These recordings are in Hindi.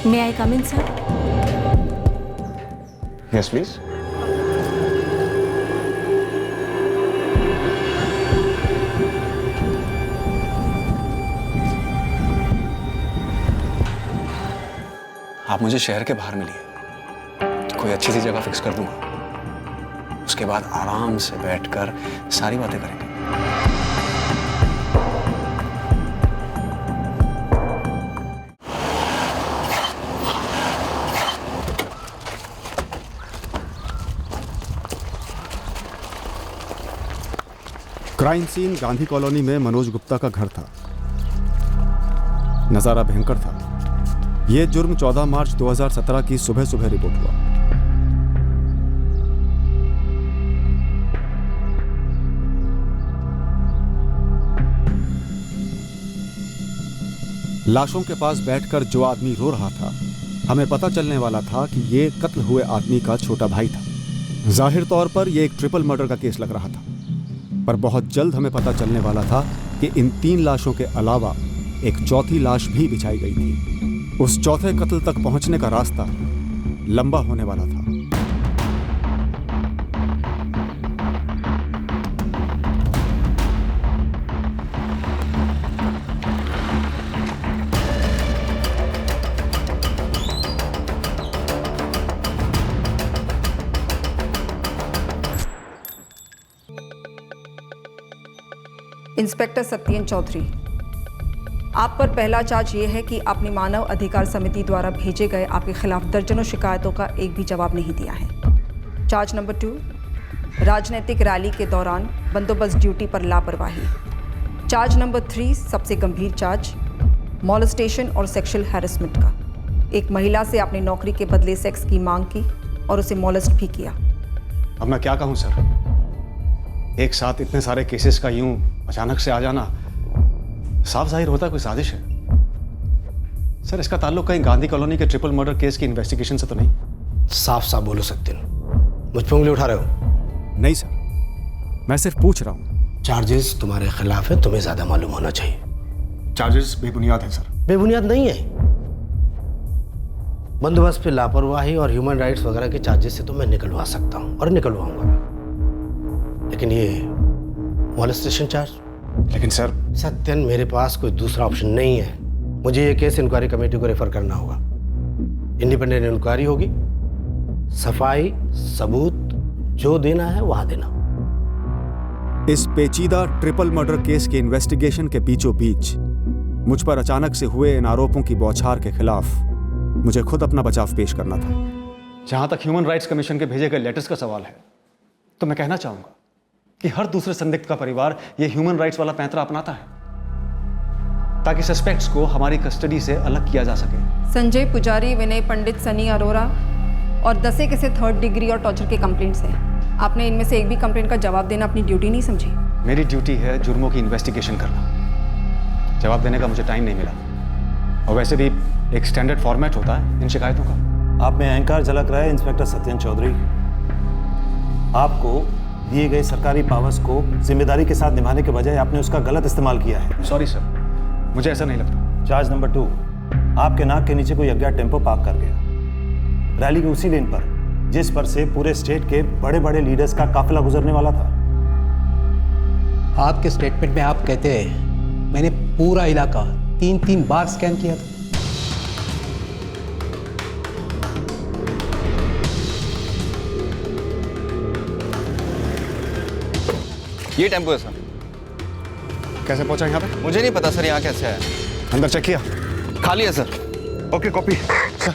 May I come in, sir? Yes, please. आप मुझे शहर के बाहर मिलिए, कोई अच्छी सी जगह फिक्स कर दूंगा। उसके बाद आराम से बैठकर सारी बातें करेंगे। क्राइम सीन गांधी कॉलोनी में मनोज गुप्ता का घर था। नजारा भयंकर था। यह जुर्म 14 मार्च 2017 की सुबह सुबह रिपोर्ट हुआ। लाशों के पास बैठकर जो आदमी रो रहा था, हमें पता चलने वाला था कि यह कत्ल हुए आदमी का छोटा भाई था। जाहिर तौर पर यह एक ट्रिपल मर्डर का केस लग रहा था, पर बहुत जल्द हमें पता चलने वाला था कि इन 3 लाशों के अलावा एक चौथी लाश भी बिछाई गई थी। उस चौथे कत्ल तक पहुंचने का रास्ता लंबा होने वाला था। इंस्पेक्टर सत्येन चौधरी, आप पर पहला चार्ज ये है कि आपने मानव अधिकार समिति द्वारा भेजे गए आपके खिलाफ दर्जनों शिकायतों का एक भी जवाब नहीं दिया है। चार्ज नंबर 2, राजनीतिक रैली के दौरान बंदोबस्त ड्यूटी पर लापरवाही। चार्ज नंबर 3, सबसे गंभीर चार्ज, मॉलेस्टेशन और सेक्सुअल हैरेसमेंट का। एक महिला से आपने नौकरी के बदले सेक्स की मांग की और उसे मॉलेस्ट भी किया। अब मैं क्या कहूं सर, एक साथ इतने सारे केसेस का यूं अचानक से आ जाना साफ जाहिर होता है कोई साजिश है। सर, इसका ताल्लुक कहीं गांधी कॉलोनी के ट्रिपल मर्डर केस की इन्वेस्टिगेशन से तो नहीं? साफ साफ बोलो सत्येन, मुझ पे उंगली उठा रहे हो? नहीं सर, मैं सिर्फ पूछ रहा हूं। चार्जेस तुम्हारे खिलाफ है, तुम्हें ज्यादा मालूम होना चाहिए। चार्जेस बेबुनियाद हैं सर। बेबुनियाद नहीं है। बंदोबस्त पे लापरवाही और ह्यूमन राइट्स वगैरह के चार्जेस से तो मैं निकलवा सकता हूं और निकलवाऊंगा, लेकिन ये मॉलेस्टेशन चार्ज। लेकिन सर, सत्यन, मेरे पास कोई दूसरा ऑप्शन नहीं है। मुझे ये केस इंक्वायरी कमेटी को रेफर करना होगा। इंडिपेंडेंट इंक्वायरी होगी, सफाई सबूत जो देना है वहां देना। इस पेचीदा ट्रिपल मर्डर केस के इन्वेस्टिगेशन के बीचों बीच मुझ पर अचानक से हुए इन आरोपों की बौछार के खिलाफ मुझे खुद अपना बचाव पेश करना था। जहां तक ह्यूमन राइट्स कमीशन के भेजे गए लेटर्स का सवाल है, तो मैं कहना चाहूंगा कि हर दूसरे संदिग्ध का परिवार यह ह्यूमन राइट्स वाला पैंतरा अपनाता है ताकि सस्पेक्ट्स को हमारी कस्टडी से अलग किया जा सके। संजय पुजारी, विनय पंडित, सनी अरोरा और 10 के से 3rd डिग्री और टॉर्चर के कंप्लेंट्स हैं। आपने इनमें से एक भी कंप्लेंट का जवाब देना अपनी ड्यूटी नहीं समझी? मेरी ड्यूटी है जुर्मों की इन्वेस्टिगेशन करना। जवाब देने का मुझे टाइम नहीं मिला, और वैसे भी एक स्टैंडर्ड फॉर्मेट होता है इन शिकायतों का। आप में अहंकार झलक रहा है इंस्पेक्टर सत्येन चौधरी। आपको दिए गए सरकारी पावर्स को जिम्मेदारी के साथ निभाने के बजाय आपने उसका गलत इस्तेमाल किया है। सॉरी सर, मुझे ऐसा नहीं लगता। चार्ज नंबर 2, आपके नाक के नीचे कोई अज्ञात टेम्पो पार्क कर गया रैली की उसी लेन पर जिस पर से पूरे स्टेट के बड़े बड़े लीडर्स का काफिला गुजरने वाला था। आपके स्टेटमेंट में आप कहते हैं मैंने पूरा इलाका 3 बार स्कैन किया था। ये टेम्पो है सर। कैसे पहुंचा यहाँ पे? मुझे नहीं पता सर, यहाँ कैसे आया। अंदर चेक किया? खाली है सर। Okay, copy. सर,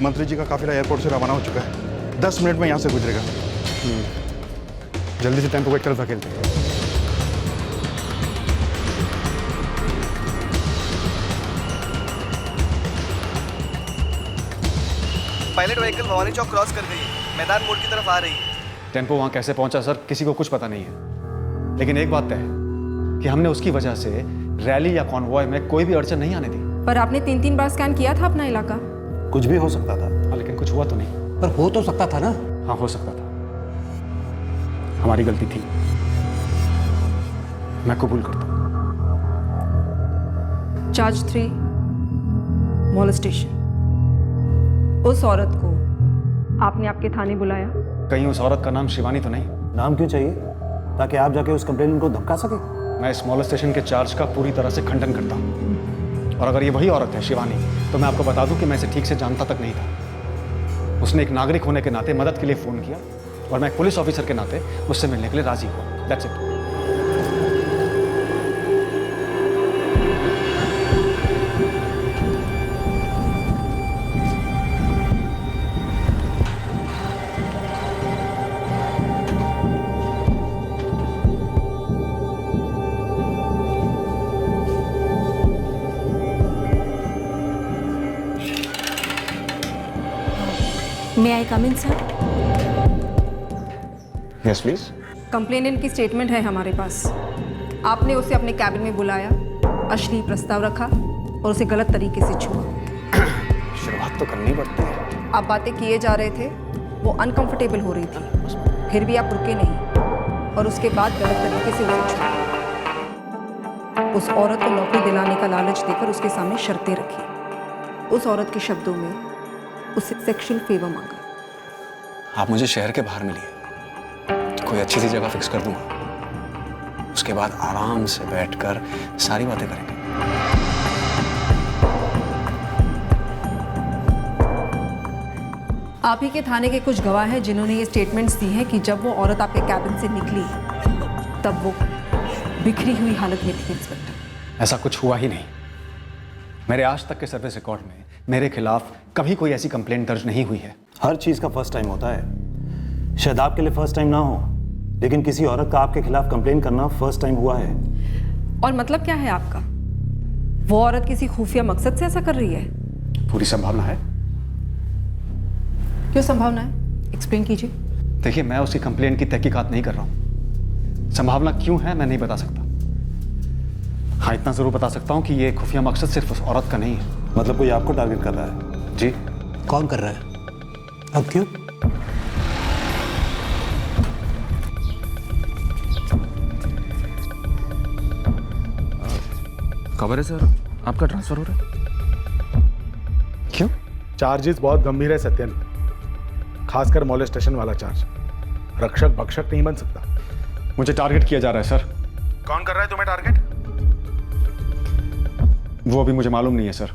मंत्री जी का काफिला एयरपोर्ट से रवाना हो चुका है। 10 मिनट में यहाँ से गुजरेगा। जल्दी से टेम्पो को एक तरफ धकेलते हैं। Pilot vehicle Bhavani Chowk cross कर गई है, मैदान मोड़ की तरफ आ रही है। टेम्पो वहां कैसे पहुंचा सर, किसी को कुछ पता नहीं है। लेकिन एक बात तय है कि हमने उसकी वजह से रैली या कॉन्वॉय में कोई भी अड़चन नहीं आने दी। पर आपने 3 बार स्कैन किया था अपना इलाका। कुछ भी हो सकता था। हाँ, लेकिन कुछ हुआ तो नहीं। पर हो तो सकता था ना। हाँ, हो सकता था, हमारी गलती थी, मैं कबूल करता हूं। Charge 3, molestation. उस औरत को आपने आपके थाने बुलाया? कहीं उस औरत का नाम शिवानी तो नहीं? नाम क्यों चाहिए? ताकि आप जाके उस कंप्लेनेंट को धमका सके। मैं इस मोलेस्टेशन के चार्ज का पूरी तरह से खंडन करता हूँ। और अगर ये वही औरत है शिवानी, तो मैं आपको बता दूं कि मैं इसे ठीक से जानता तक नहीं था। उसने एक नागरिक होने के नाते मदद के लिए फ़ोन किया और मैं एक पुलिस ऑफिसर के नाते उससे मिलने के लिए राजी हुआ। That's it. May I come in sir? Yes please. Complainant की स्टेटमेंट है हमारे पास। आपने उसे अपने कैबिन में बुलाया, अश्लील प्रस्ताव रखा और उसे गलत तरीके से छुआ। शुरुआत तो करनी पड़ती है। आप बातें किए जा रहे थे, वो अनकंफर्टेबल हो रही थी, फिर भी आप रुके नहीं और उसके बाद गलत तरीके से उसे छुआ। उस औरत को नौकरी दिलाने का लालच देकर उसके सामने शर्तें रखी। उस औरत के शब्दों में उससे सेक्सुअल फेवर मांगा। आप मुझे शहर के बाहर मिलिए, कोई अच्छी सी जगह फिक्स कर दूंगा। उसके बाद आराम से बैठकर सारी बातें करेंगे। आप ही के थाने के कुछ गवाह हैं जिन्होंने ये स्टेटमेंट्स दी हैं कि जब वो औरत आपके कैबिन से निकली तब वो बिखरी हुई हालत में थी। इंस्पेक्टर, ऐसा कुछ हुआ ही नहीं। मेरे आज तक के सर्विस रिकॉर्ड में मेरे खिलाफ कभी कोई ऐसी कंप्लेंट दर्ज नहीं हुई है। हर चीज का फर्स्ट टाइम होता है। शायद आपके लिए फर्स्ट टाइम ना हो, लेकिन किसी औरत का आपके खिलाफ कंप्लेन करना फर्स्ट टाइम हुआ है। और मतलब क्या है आपका? वो औरत किसी खुफिया मकसद से ऐसा कर रही है? पूरी संभावना है। क्यों संभावना है? एक्सप्लेन कीजिए। देखिए, मैं उसकी कंप्लेंट की तहकीकात नहीं कर रहा हूँ। संभावना क्यों है मैं नहीं बता सकता। हाँ, इतना जरूर बता सकता हूँ कि ये खुफिया मकसद सिर्फ उस औरत का नहीं है। मतलब कोई आपको टारगेट कर रहा है? जी। कौन कर रहा है? अब क्यों? खबर है सर, आपका ट्रांसफर हो रहा है। क्यों? चार्जेस बहुत गंभीर है सत्यन, खासकर मोलेस्टेशन वाला चार्ज। रक्षक भक्षक नहीं बन सकता। मुझे टारगेट किया जा रहा है सर। कौन कर रहा है तुम्हें टारगेट? वो अभी मुझे मालूम नहीं है सर,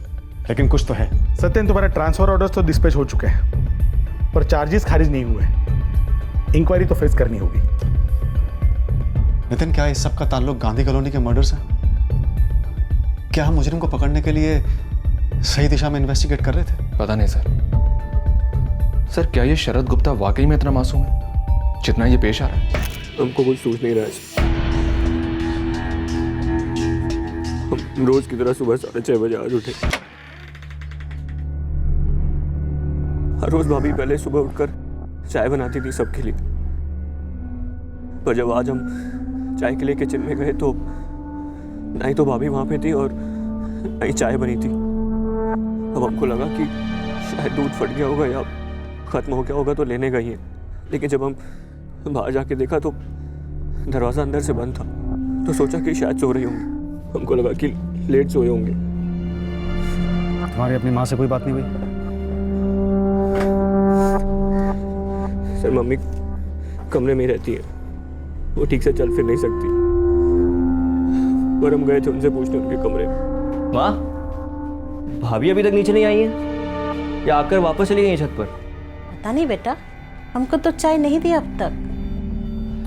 लेकिन कुछ तो है। सत्यन, तुम्हारे ट्रांसफर ऑर्डर्स तो डिस्पैच हो चुके हैं, पर चार्जेस खारिज नहीं हुए। इंक्वायरी तो फेस करनी होगी। नितिन, क्या इस सब का ताल्लुक गांधी कॉलोनी के मर्डर से? क्या हम मुजरिम को पकड़ने के लिए सही दिशा में इन्वेस्टिगेट कर रहे थे? पता नहीं सर। सर, क्या ये शरद गुप्ता वाकई में इतना मासूम है जितना ये पेश आ रहा है? हमको कुछ सूझ नहीं रहा है। हम रोज की तरह सुबह 6:30 बजे आज उठे। हर रोज भाभी पहले सुबह उठकर चाय बनाती थी सबके लिए, पर जब आज हम चाय के लिए किचन में गए तो ना ही तो भाभी वहां पे थी और ना ही चाय बनी थी। अब हमको लगा कि शायद दूध फट गया होगा या खत्म हो गया होगा तो लेने गई हैं, लेकिन जब हम बाहर जाके देखा तो दरवाज़ा अंदर से बंद था, तो सोचा कि शायद सो रही होंगी। हमको लगा कि लेट सोए होंगे। तुम्हारी अपनी माँ से कोई बात नहीं हुई? सर, मम्मी कमरे में ही रहती है, वो ठीक से चल फिर नहीं सकती, पर हम गए थे उनसे पूछने उनके कमरे में। वाह, भाभी अभी तक नीचे नहीं आई है या आकर वापस चली गई है छत पर? पता नहीं बेटा, हमको तो चाय नहीं दी अब तक।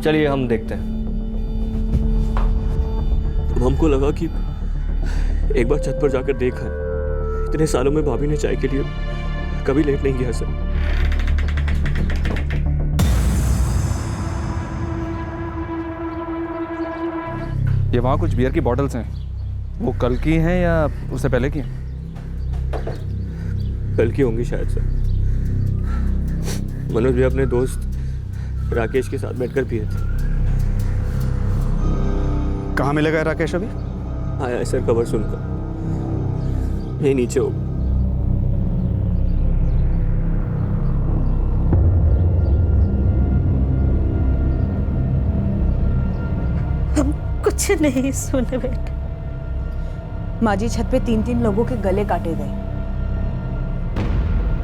चलिए हम देखते हैं। अब हमको लगा कि एक बार छत पर जाकर देखा। इतने सालों में भाभी ने चाय के लिए कभी लेट नहीं किया सर। ये वहाँ कुछ बियर की बॉटल्स हैं, वो कल की हैं या उससे पहले की हैं? कल की होंगी शायद सर। मनोज भी अपने दोस्त राकेश के साथ बैठकर पिए थे। कहाँ मिलेगा राकेश अभी? आया है सर खबर सुनकर, यही नीचे हो। हम कुछ नहीं सुने बेटा। माँ जी, छत पे 3-3 लोगों के गले काटे गए।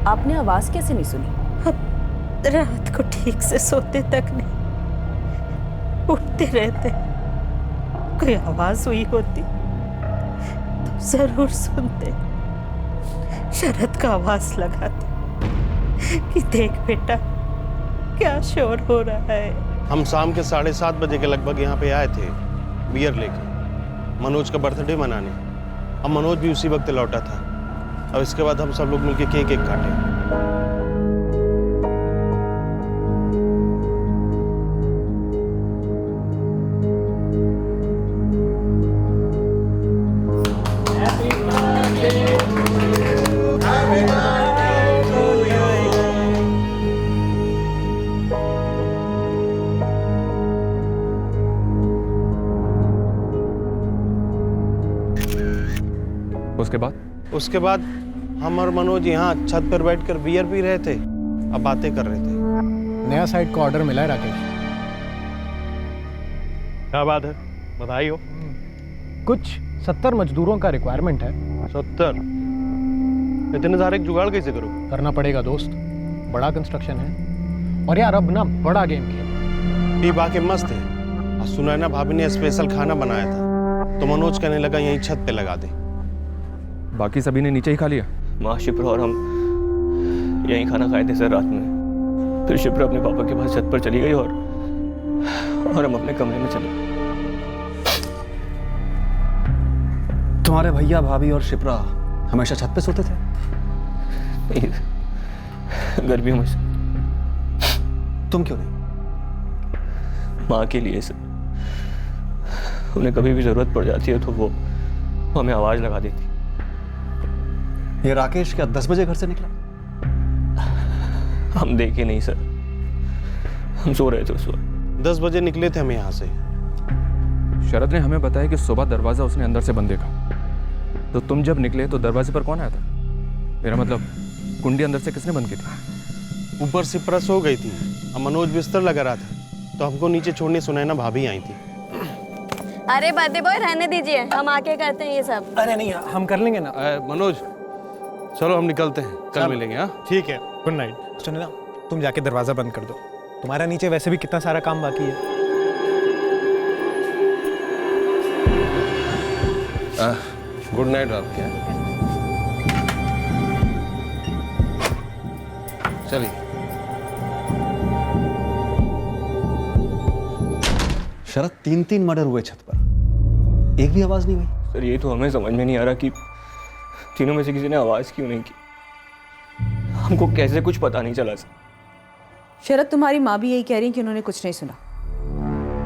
आपने आवाज कैसे नहीं सुनी? रात को ठीक से सोते तक नहीं, उठते रहते। कोई आवाज हुई होती तो जरूर सुनते। शरद का आवाज लगाते कि देख बेटा क्या शोर हो रहा है। हम शाम के 7:30 बजे के लगभग यहाँ पे आए थे बियर लेके मनोज का बर्थडे मनाने। अब मनोज भी उसी वक्त लौटा था। अब इसके बाद हम सब लोग मिलके केक काटे। उसके बाद हम और मनोज यहाँ छत पर बैठकर बियर पी रहे थे, अब बातें कर रहे थे। नया साइट का ऑर्डर मिला है राकेश। क्या बात है, बधाई हो। कुछ 70 मजदूरों का रिक्वायरमेंट है। 70? इतने सारे जुगाड़ कैसे करो? करना पड़ेगा दोस्त, बड़ा कंस्ट्रक्शन है। और यार अब ना बड़ा गेम खेल। पी बाकी मस्त है। और सुना है ना भाभी ने स्पेशल खाना बनाया था, तो मनोज कहने लगा यहीं छत पे लगा दे। बाकी सभी ने नीचे ही खा लिया? माँ शिप्रा और हम यहीं खाना खाए थे सर रात में। फिर शिप्रा अपने पापा के पास छत पर चली गई और हम अपने कमरे में चले। तुम्हारे भैया भाभी और शिप्रा हमेशा छत पे सोते थे? नहीं, गर्मियों में से। तुम क्यों नहीं? माँ के लिए सर। उन्हें कभी भी जरूरत पड़ जाती है तो वो हमें आवाज लगा देती। ये राकेश क्या 10 बजे घर से निकला? हम देखे नहीं सर, हम सो रहे थे उस वक्त। 10 बजे निकले थे हम यहाँ से। शरद ने हमें बताया कि सुबह दरवाजा उसने अंदर से बंद देखा। तो तुम जब निकले तो दरवाजे पर कौन आया था? मेरा मतलब कुंडी अंदर से किसने बंद की थी? ऊपर शिप्रा सो गई थी, अब मनोज बिस्तर लगा रहा था, तो हमको नीचे छोड़ने सुनैना भाभी आई थी। अरे बर्थडे बॉय रहने दीजिए, हम आके करते हैं ये सब। अरे नहीं, हम कर लेंगे ना। मनोज चलो हम निकलते हैं, कल मिलेंगे। हाँ ठीक है, गुड नाइट। सुनो ना, तुम जाके दरवाजा बंद कर दो, तुम्हारा नीचे वैसे भी कितना सारा काम बाकी है। गुड नाइट रात के। चलिए। शरद 3 मर्डर हुए छत पर, एक भी आवाज नहीं हुई। सर ये तो हमें समझ में नहीं आ रहा कि तीनों में से किसी ने आवाज क्यों नहीं की। हमको कैसे कुछ पता नहीं चला सर। शरद तुम्हारी माँ भी यही कह रही कि उन्होंने कुछ नहीं सुना।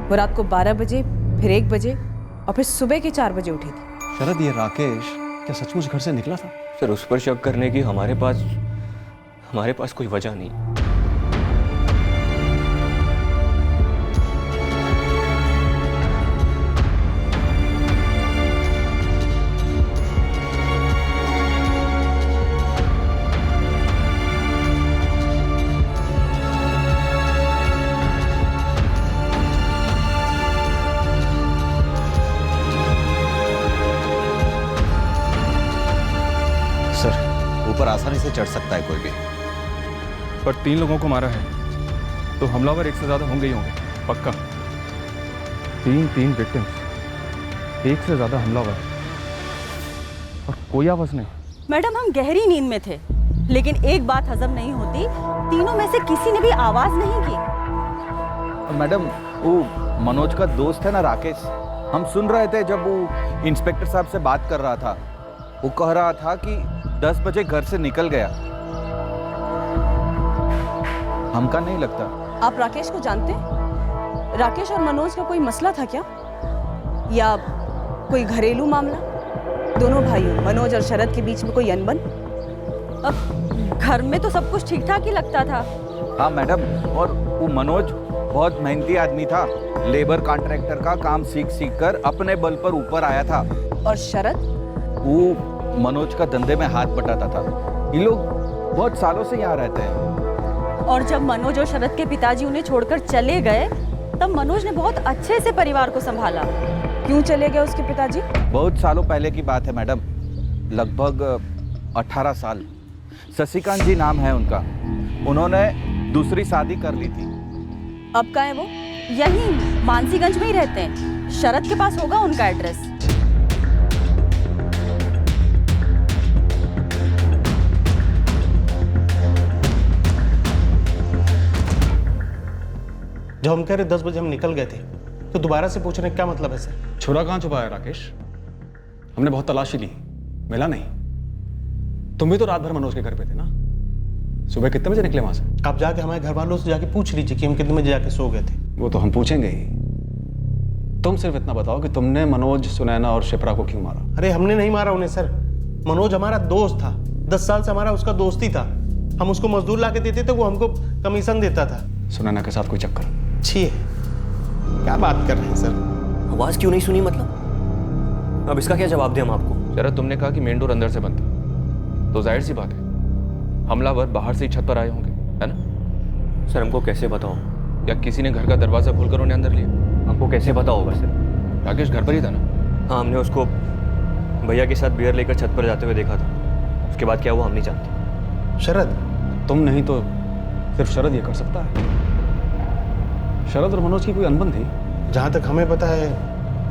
वो रात को 12 बजे, फिर 1 बजे और फिर सुबह के 4 बजे उठी थी। शरद ये राकेश क्या सचमुच घर से निकला था? सर उस पर शक करने की हमारे पास कोई वजह नहीं। ऊपर आसानी से चढ़ सकता है कोई भी। पर 3 लोगों को मारा है तो हमलावर 1 से ज्यादा होंगे ही होंगे, पक्का। 3 विक्टिम्स, 1 से ज्यादा हमलावर और कोई आवाज नहीं। मैडम हम गहरी नींद में थे, लेकिन एक बात हजम नहीं होती, तीनों में से किसी ने भी आवाज नहीं की। मैडम वो मनोज का दोस्त है ना राकेश, हम सुन रहे थे जब वो इंस्पेक्टर साहब से बात कर रहा था। वो कह रहा था कि 10 बजे घर से निकल गया। हमका नहीं लगता। आप राकेश को जानते हैं? राकेश और मनोज का कोई मसला था क्या, या कोई घरेलू मामला? दोनों भाइयों मनोज और शरद के बीच में कोई अनबन? अब घर में तो सब कुछ ठीक ठाक ही लगता था। हाँ मैडम, और वो मनोज बहुत मेहनती आदमी था, लेबर कॉन्ट्रैक्टर का काम सीख कर अपने बल पर ऊपर आया था। और शरद? वो मनोज का धंधे में हाथ बटाता था। ये लोग बहुत सालों से यहाँ रहते हैं। और जब मनोज और शरद के पिताजी उन्हें छोड़कर चले गए, तब मनोज ने बहुत अच्छे से परिवार को संभाला। क्यों चले गए उसके पिताजी? बहुत सालों पहले की बात है मैडम, लगभग 18 साल। शशिकांत जी नाम है उनका। उन्होंने दूसरी शादी कर ली थी। अब कहाँ है वो? यहीं मानसीगंज में ही रहते हैं। शरद के पास होगा उनका एड्रेस। जब हम कह रहे 10 बजे हम निकल गए थे तो दोबारा से पूछने का क्या मतलब है सर? छुरा कहाँ छुपा है राकेश? हमने बहुत तलाशी ली, मिला नहीं। तुम भी तो रात भर मनोज के घर पे थे ना? सुबह कितने बजे निकले वहां से? आप जाके हमारे घर वालों से जाके पूछ लीजिए कि हम कितने बजे जाके सो गए थे। वो तो हम पूछेंगे ही। तुम सिर्फ इतना बताओ कि तुमने मनोज, सुनैना और शिप्रा को क्यों मारा? अरे हमने नहीं मारा उन्हें सर। मनोज हमारा दोस्त था, 10 साल से हमारा उसका दोस्ती था। हम उसको मजदूर ला के देते थे, वो हमको कमीशन देता था। सुनैना के साथ कोई चक्कर? छी, क्या बात कर रहे हैं सर? आवाज क्यों नहीं सुनी मतलब? अब इसका क्या जवाब दें हम आपको? शरद, तुमने कहा कि मेन डोर अंदर से बंद था, तो जाहिर सी बात है हमलावर बाहर से ही छत पर आए होंगे, है ना? सर हमको कैसे बताओ? या किसी ने घर का दरवाजा खोलकर उन्हें अंदर लिया? हमको कैसे पता होगा सर? राकेश घर पर ही था ना? हाँ, हमने उसको भैया के साथ बियर लेकर छत पर जाते हुए देखा था। उसके बाद क्या हुआ हम नहीं जानते। शरद? तुम नहीं तो सिर्फ शरद ये कर सकता है। शरद और मनोज की कोई अनबन थी? जहां तक हमें पता है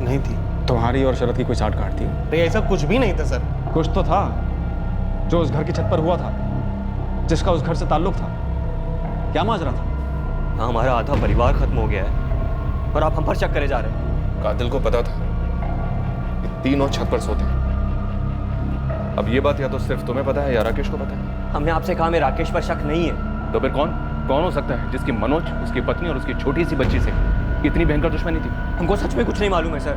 नहीं थी। तुम्हारी और शरद की कोई साठ गांठ थी? नहीं, ऐसा कुछ भी नहीं था सर। कुछ तो था जो उस घर की छत पर हुआ था, जिसका उस घर से ताल्लुक था। क्या माजरा था? हाँ, हमारा आधा परिवार खत्म हो गया है और आप हम पर शक करे जा रहे हैं। कातिल को पता था कि तीनों छत पर सोते हैं। अब ये बात या तो सिर्फ तुम्हें पता है या राकेश को पता है। हमने आपसे कहा, मैं राकेश पर शक नहीं है। तो फिर कौन हो सकता है जिसकी मनोज, उसकी पत्नी और उसकी छोटी सी बच्ची से इतनी भयंकर दुश्मनी थी? हमको सच में कुछ नहीं मालूम है सर।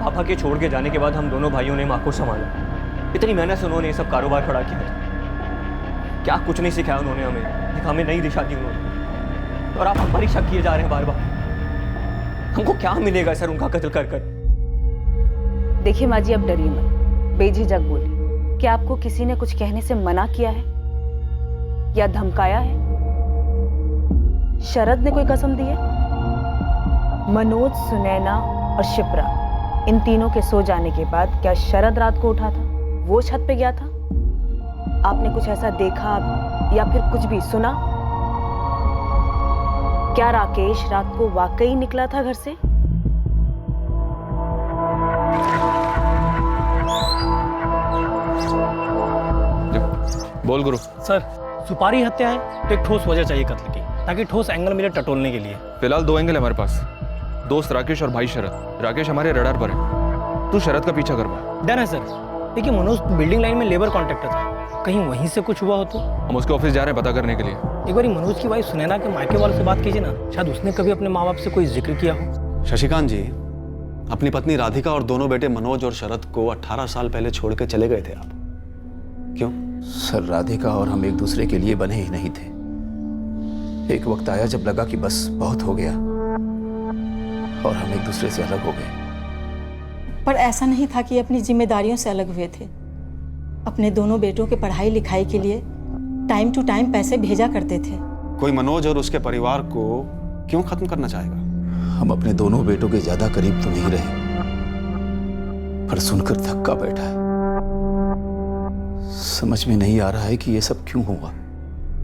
पापा के छोड़ के जाने के बाद हम दोनों भाइयों ने माँ को संभाला। इतनी मेहनत से उन्होंने ये सब कारोबार खड़ा किया था। क्या कुछ नहीं सिखाया उन्होंने हमें, हमें नई दिशा दी उन्होंने। और आप हम पर ही शक किए जा रहे हैं बार बार। हमको क्या मिलेगा सर उनका कत्ल कर कर? देखिए माँ जी, अब डरिए मत, बेझिझक बोलिए। क्या आपको किसी ने कुछ कहने से मना किया है या धमकाया है? शरद ने कोई कसम दी है? मनोज, सुनैना और शिप्रा, इन तीनों के सो जाने के बाद क्या शरद रात को उठा था, वो छत पे गया था? आपने कुछ ऐसा देखा या फिर कुछ भी सुना? क्या राकेश रात को वाकई निकला था घर से? बोल गुरु। सर, सुपारी हत्या है तो एक ठोस वजह चाहिए कत्ल की, ताकि ठोस एंगल मिले टटोलने के लिए। फिलहाल 2 एंगल है हमारे पास, दोस्त राकेश और भाई शरद। राकेश हमारे रडार पर है, तू शरद का पीछा कर पा। डन है सर। देखिए, मनोज बिल्डिंग लाइन में लेबर कॉन्ट्रैक्टर था, कहीं वहीं से कुछ हुआ हो तो? हम उसके ऑफिस जा रहे हैं पता करने के लिए। एक बार मनोज की वाइफ सुनैना के मायके वालों से बात कीजिए ना, शायद उसने कभी अपने माँ बाप से कोई जिक्र किया हो। शशिकांत जी, अपनी पत्नी राधिका और दोनों बेटे मनोज और शरद को 18 साल पहले छोड़ के चले गए थे आप, क्यों? सर, राधिका और हम एक दूसरे के लिए बने ही नहीं थे। एक वक्त आया जब लगा कि बस बहुत हो गया और हम एक दूसरे से अलग हो गए। पर ऐसा नहीं था कि अपनी जिम्मेदारियों से अलग हुए थे। अपने दोनों बेटों के पढ़ाई लिखाई के लिए टाइम टू टाइम पैसे भेजा करते थे। कोई मनोज और उसके परिवार को क्यों खत्म करना चाहेगा? हम अपने दोनों बेटों के ज्यादा करीब तो नहीं रहे, पर सुनकर धक्का बैठा है। समझ में नहीं आ रहा है कि ये सब क्यों हुआ।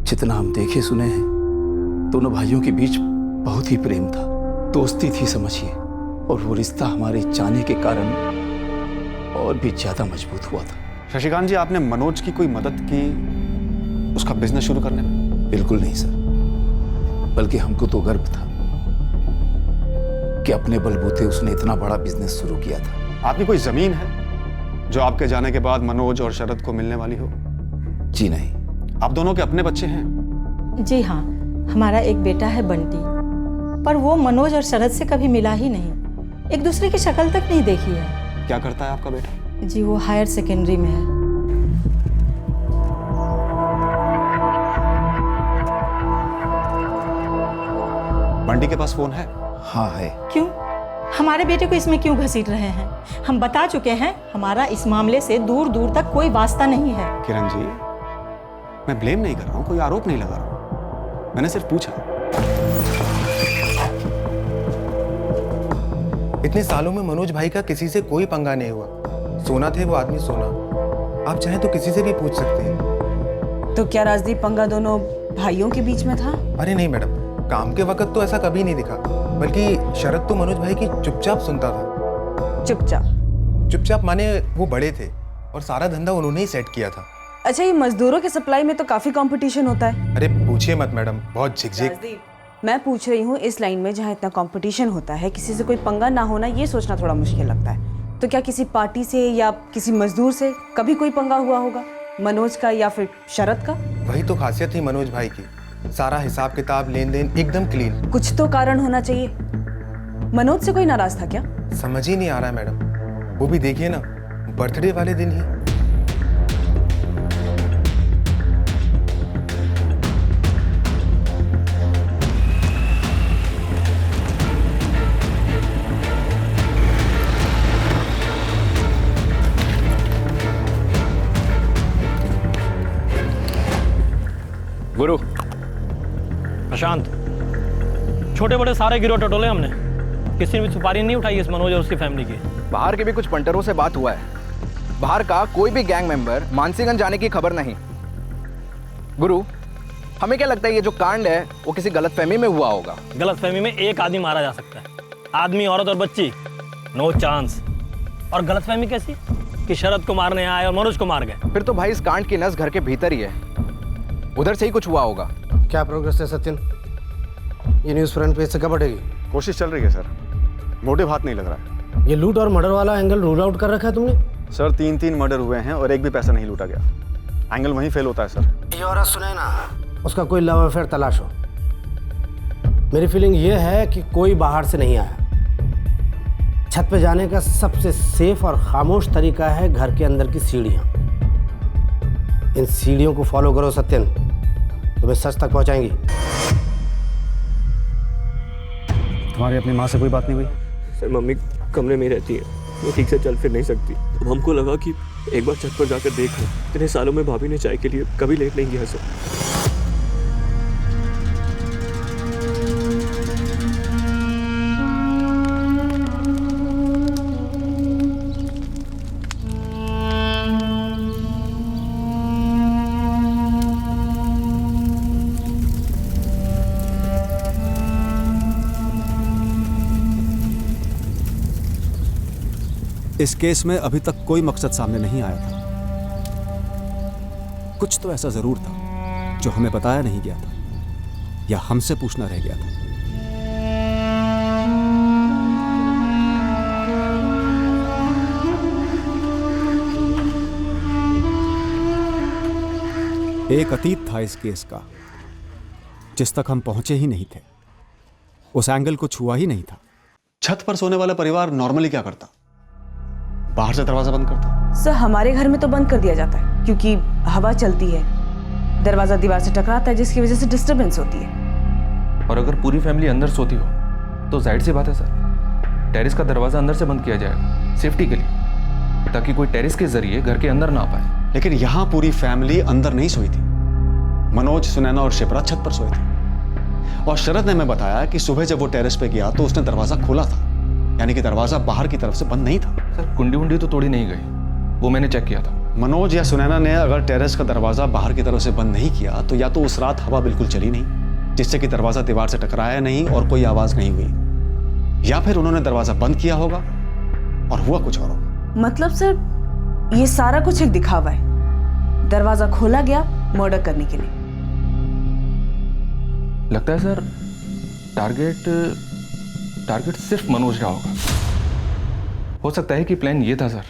जितना हम देखे सुने हैं, दोनों भाइयों के बीच बहुत ही प्रेम था, दोस्ती थी समझिए, और वो रिश्ता हमारे जाने के कारण और भी ज्यादा मजबूत हुआ था। शशिकांत जी, आपने मनोज की कोई मदद की उसका बिजनेस शुरू करने में? बिल्कुल नहीं सर, बल्कि हमको तो गर्व था कि अपने बलबूते उसने इतना बड़ा बिजनेस शुरू किया था। आपकी कोई जमीन है जो आपके जाने के बाद मनोज और शरद को मिलने वाली हो? जी नहीं। आप दोनों के अपने बच्चे हैं? जी हाँ, हमारा एक बेटा है बंटी, पर वो मनोज और शरद से कभी मिला ही नहीं, एक दूसरे की शक्ल तक नहीं देखी है। क्या करता है आपका बेटा? जी, वो हायर सेकेंडरी में है। बंटी के पास फोन है? हाँ है। क्यों? हमारे बेटे को इसमें क्यों घसीट रहे हैं? हम बता चुके हैं, हमारा इस मामले से दूर दूर तक कोई वास्ता नहीं है। किरण जी, मैं ब्लेम नहीं कर रहा हूँ, कोई आरोप नहीं लगा रहा हूँ, मैंने सिर्फ पूछा। इतने सालों में मनोज भाई का किसी से कोई पंगा नहीं हुआ। सोना थे वो आदमी सोना। आप चाहें तो किसी से भी पूछ सकते हैं। तो क्या राजदीप पंगा दोनों भाइयों के बीच में था? अरे नहीं मैडम, काम के वक्त तो ऐसा कभी नहीं दिखा, बल्कि शरद तो मनोज भाई की चुपचाप सुनता था। चुपचाप माने वो बड़े थे और सारा धंधा उन्होंने ही सेट किया था। अच्छा, ये मजदूरों के सप्लाई में तो काफी कंपटीशन होता है। अरे पूछिए मत मैडम, बहुत झिकझिक। मैं पूछ रही हूँ, इस लाइन में जहाँ इतना कंपटीशन होता है, किसी से कोई पंगा ना होना ये सोचना थोड़ा मुश्किल लगता है। तो क्या किसी पार्टी से या किसी मजदूर से कभी कोई पंगा हुआ होगा, मनोज का या फिर शरद का? वही तो खासियत थी मनोज भाई की, सारा हिसाब किताब लेन देन एकदम क्लीन। कुछ तो कारण होना चाहिए। मनोज से कोई नाराज था क्या? समझ ही नहीं आ रहा है मैडम, वो भी देखिए ना, बर्थडे वाले दिन ही। गुरु प्रशांत, छोटे बड़े सारे गिरोह टटोले हमने, किसी ने भी सुपारी नहीं उठाई इस मनोज और उसकी फैमिली की। बाहर के भी कुछ पंटरों से बात हुआ है, बाहर का कोई भी गैंग मेंबर मानसीगंज जाने की खबर नहीं। गुरु, हमें क्या लगता है ये जो कांड है वो किसी गलतफहमी में हुआ होगा। गलतफहमी में एक आदमी मारा जा सकता है, आदमी, औरत और बच्ची नो चांस। और गलतफहमी कैसी कि शरद को मारने आए और मनोज को मार गए? फिर तो भाई इस कांड की नस घर के भीतर ही है, उधर से ही कुछ हुआ होगा। क्या प्रोग्रेस है सचिन? ये न्यूज़ फ्रंट पेज से कब बढ़ेगी? कोशिश चल रही है सर, मोटिव हाथ नहीं लग रहा है। ये लूट और मर्डर वाला एंगल रूल आउट कर रखा है तुमने? सर 3 मर्डर हुए हैं और एक भी पैसा नहीं लूटा गया। एंगल वहीं फेल होता है सर। ये औरत सुने ना, उसका कोई लव अफेयर तलाशो। मेरी फीलिंग ये है कि कोई बाहर से नहीं आया। छत पे जाने का सबसे सेफ और खामोश तरीका है घर के अंदर की सीढ़ियाँ। इन सीढ़ियों को फॉलो करो सत्यन, तुम्हें सच तक पहुंचाएंगी। तुम्हारी अपनी माँ से कोई बात नहीं हुई? सर मम्मी कमरे में रहती है, वो ठीक से चल फिर नहीं सकती, तो हमको लगा कि एक बार छत पर जाकर देख लो। इतने सालों में भाभी ने चाय के लिए कभी लेट नहीं किया सर। इस केस में अभी तक कोई मकसद सामने नहीं आया था। कुछ तो ऐसा जरूर था जो हमें बताया नहीं गया था या हमसे पूछना रह गया था। एक अतीत था इस केस का जिस तक हम पहुंचे ही नहीं थे, उस एंगल को छुआ ही नहीं था। छत पर सोने वाला परिवार नॉर्मली क्या करता? बाहर से दरवाजा बंद करता। सर हमारे घर में तो बंद कर दिया जाता है क्योंकि हवा चलती है, दरवाजा दीवार से टकराता है जिसकी वजह से डिस्टरबेंस होती है। और अगर पूरी फैमिली अंदर सोती हो तो जाहिर सी बात है सर, टेरेस का दरवाजा अंदर से बंद किया जाएगा सेफ्टी के लिए, ताकि कोई टेरेस के जरिए घर के अंदर ना आ पाए। लेकिन यहां पूरी फैमिली अंदर नहीं सोई थी। मनोज, सुनैना और शिप्रा छत पर सोए थे और शरद ने हमें बताया कि सुबह जब वो टेरेस पे गया तो उसने दरवाजा खोला था, यानी कि दरवाजा बाहर की तरफ से बंद नहीं था। सर कुंडी उंडी तो तोड़ी नहीं गई, वो मैंने चेक किया था। मनोज या सुनैना ने अगर टेरेस का दरवाजा बाहर की तरफ से बंद नहीं किया तो या तो उस रात हवा बिल्कुल चली नहीं जिससे कि दरवाजा दीवार से टकराया नहीं और कोई आवाज नहीं हुई, या फिर उन्होंने दरवाजा बंद किया होगा और हुआ कुछ और होगा। मतलब सर ये सारा कुछ एक दिखावा है, दरवाजा खोला गया मर्डर करने के लिए। लगता है सर टारगेट सिर्फ मनोज का होगा। हो सकता है कि प्लान ये था सर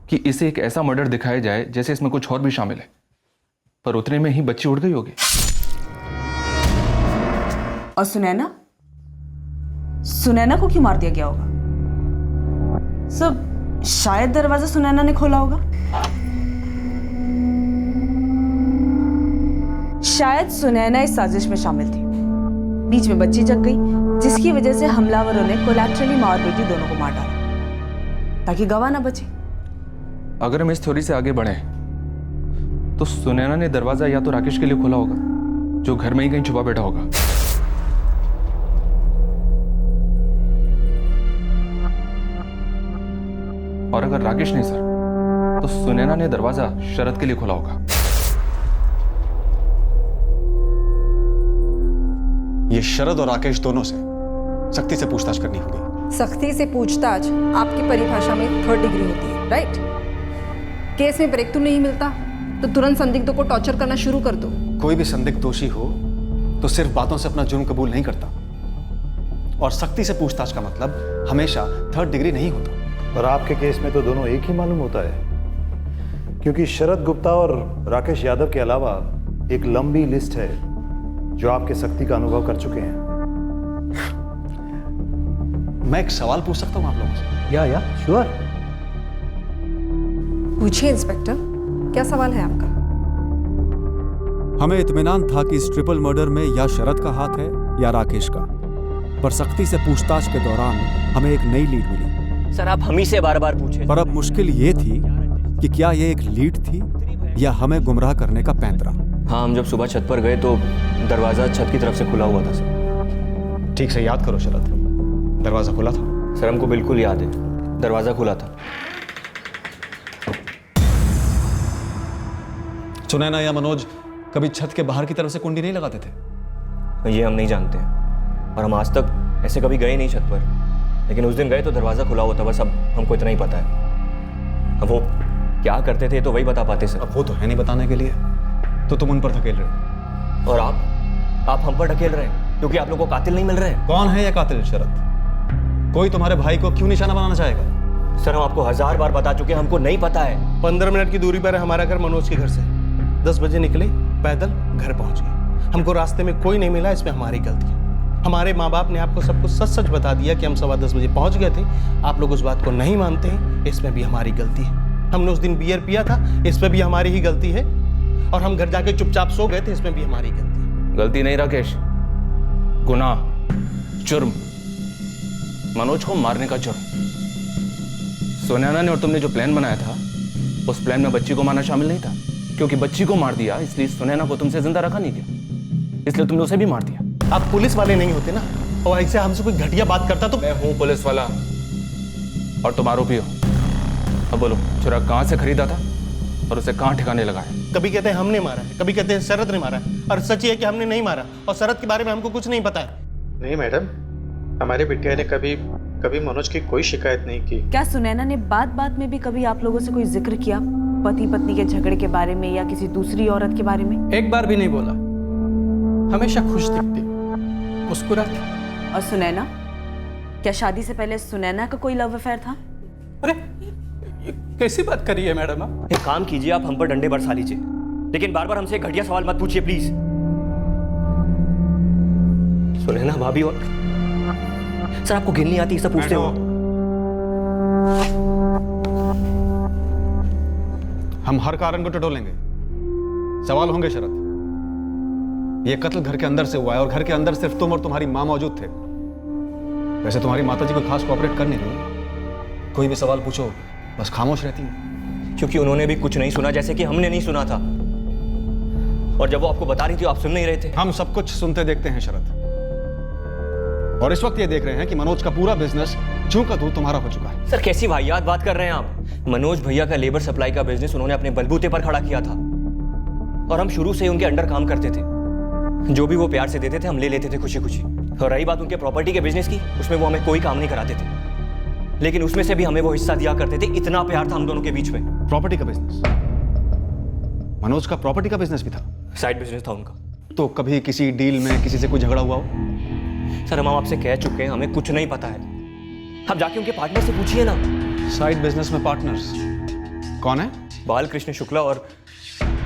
कि इसे एक ऐसा मर्डर दिखाया जाए जैसे इसमें कुछ और भी शामिल है, पर उतने में ही बच्ची उड़ गई होगी। और सुनैना को क्यों मार दिया गया होगा? सब शायद दरवाजा सुनैना ने खोला होगा, शायद सुनैना इस साजिश में शामिल थी। बीच में बच्ची जग गई जिसकी वजह से हमलावरों ने कोलैटरली माँ और बेटी दोनों को मार डाला ताकि गवाह ना बचे। अगर हम इस थ्योरी से आगे बढ़े तो सुनैना ने दरवाजा या तो राकेश के लिए खोला होगा जो घर में ही कहीं छुपा बैठा होगा, और अगर राकेश नहीं सर तो सुनैना ने दरवाजा शरद के लिए खोला होगा। ये शरद और राकेश दोनों से सख्ती से पूछताछ करनी होगी। सख्ती से पूछताछ आपकी परिभाषा में 3rd डिग्री होती है, राइट? केस में ब्रेक थ्रू नहीं मिलता तो तुरंत संदिग्धों को टॉर्चर करना शुरू कर दो। कोई भी संदिग्ध दोषी हो तो सिर्फ बातों से अपना जुर्म कबूल नहीं करता, और सख्ती से पूछताछ का मतलब हमेशा 3rd डिग्री नहीं होता। और आपके केस में तो दोनों एक ही मालूम होता है, क्योंकि शरद गुप्ता और राकेश यादव के अलावा एक लंबी लिस्ट है जो आपके सख्ती का अनुभव कर चुके हैं। मैं एक सवाल पूछ सकता हूं आप लोगों से? या श्योर। पूछिए इंस्पेक्टर, क्या सवाल है आपका? हमें इत्मीनान था कि इस ट्रिपल मर्डर में या शरद का हाथ है या राकेश का, पर सख्ती से पूछताछ के दौरान हमें एक नई लीड मिली। सर आप हम ही से बार बार पूछे। पर अब मुश्किल ये थी कि क्या ये एक लीड थी या हमें गुमराह करने का पैंतरा। हाँ, हम जब सुबह छत पर गए तो दरवाजा छत की तरफ से खुला हुआ था सर। ठीक से याद करो शरद, दरवाजा खुला था? सर हमको बिल्कुल याद है, दरवाजा खुला था। सुनैना या मनोज कभी छत के बाहर की तरफ से कुंडी नहीं लगाते थे? ये हम नहीं जानते हैं, और हम आज तक ऐसे कभी गए नहीं छत पर, लेकिन उस दिन गए तो दरवाजा खुला हुआ था, बस अब हमको इतना ही पता है। अब वो क्या करते थे तो वही बता पाते सर। अब वो तो है नहीं बताने के लिए, तो तुम उन पर धकेल रहे हो। और आप हम पर ढकेल रहे हैं क्योंकि आप लोगों को कातिल नहीं मिल रहे हैं। कौन है ये कातिल शरद? कोई तुम्हारे भाई को क्यों निशाना बनाना चाहेगा? सर हम आपको 1000 बार बता चुके हैं, हमको नहीं पता है। 15 मिनट की दूरी पर है हमारा घर मनोज के घर से। 10 बजे निकले, पैदल घर पहुंच गए। हमको रास्ते में कोई नहीं मिला, इसमें हमारी गलती है। हमारे माँ बाप ने आपको सब कुछ सच सच बता दिया कि हम 10:15 बजे पहुंच गए थे। आप लोग उस बात को नहीं मानते हैं, इसमें भी हमारी गलती है। हमने उस दिन बियर पिया था, इसमें भी हमारी ही गलती है। और हम घर जाके चुपचाप सो गए थे, इसमें भी हमारी गलती है। गलती नहीं राकेश, गुनाह, जुर्म, मनोज को मारने का जुर्म। सुनैना ने और तुमने जो प्लान बनाया था, उस प्लान में बच्ची को मारना शामिल नहीं था, क्योंकि बच्ची को मार दिया इसलिए सुनैना को तुमसे जिंदा रखा नहीं गया, इसलिए तुमने उसे भी मार दिया। आप पुलिस वाले नहीं होते ना, और ऐसे हमसे कोई घटिया बात करता तो। मैं हूं पुलिस वाला और तुम आरोपी हो। अब बोलो, चुरा कहां से खरीदा था और उसे कहां ठिकाने लगाया? कभी कहते हैं हमने मारा है, कभी कहते हैं शरद ने मारा है, और सच ये है कि हमने नहीं मारा, और शरद के बारे में हमको कुछ नहीं पता है। नहीं मैडम, हमारे बिटिया ने कभी मनोज की कोई शिकायत नहीं की। क्या सुनैना ने बात बात में भी कभी आप लोगों से कोई जिक्र किया पति पत्नी के झगड़े के बारे में या किसी दूसरी औरत के बारे में? एक बार भी नहीं बोला, हमेशा खुश दिखती, मुस्कुराती। और सुनैना, क्या शादी से पहले सुनैना का कोई लव अफेयर था? अरे ये कैसी बात करी है मैडम आप? एक काम कीजिए, आप हम पर डंडे बरसा लीजिए, लेकिन बार बार हमसे घटिया सवाल मत पूछिए प्लीज। सुनैना भाभी, और सर आपको गिननी आती सब पूछते हो? हम हर कारण को टटोलेंगे, सवाल होंगे शरद। ये कत्ल घर के अंदर से हुआ है, और घर के अंदर सिर्फ तुम और तुम्हारी मां मौजूद थे। वैसे तुम्हारी माताजी कोई खास कोऑपरेट कर नहीं रही, कोई भी सवाल पूछो बस खामोश रहती है। क्योंकि उन्होंने भी कुछ नहीं सुना, जैसे कि हमने नहीं सुना था, और जब वो आपको बता रही थी आप सुन नहीं रहे थे। हम सब कुछ सुनते देखते हैं शरद, और इस वक्त ये देख रहे हैं कि मनोज का पूरा बिजनेस जूं का दूध तुम्हारा हो चुका है। सर कैसी वाहियात बात कर रहे हैं आप? मनोज भैया का लेबर सप्लाई का बिजनेस उन्होंने अपने बलबूते पर खड़ा किया था, और हम शुरू से ही उनके अंडर काम करते थे। जो भी वो प्यार से देते थे हम ले लेते थे खुशी खुशी। और रही बात उनके प्रॉपर्टी के बिजनेस की, उसमें वो हमें कोई काम नहीं कराते थे, लेकिन उसमें से भी हमें वो हिस्सा दिया करते थे। इतना प्यार था हम दोनों के बीच में। प्रॉपर्टी का बिजनेस? मनोज का प्रॉपर्टी का बिजनेस भी था? साइड बिजनेस था उनका। तो कभी किसी डील में किसी से कोई झगड़ा हुआ हो? सर हम आपसे कह चुके हैं, हमें कुछ नहीं पता है। आप जाके उनके पार्टनर से पूछिए ना। साइड बिजनेस में पार्टनर्स कौन है? बालकृष्ण शुक्ला और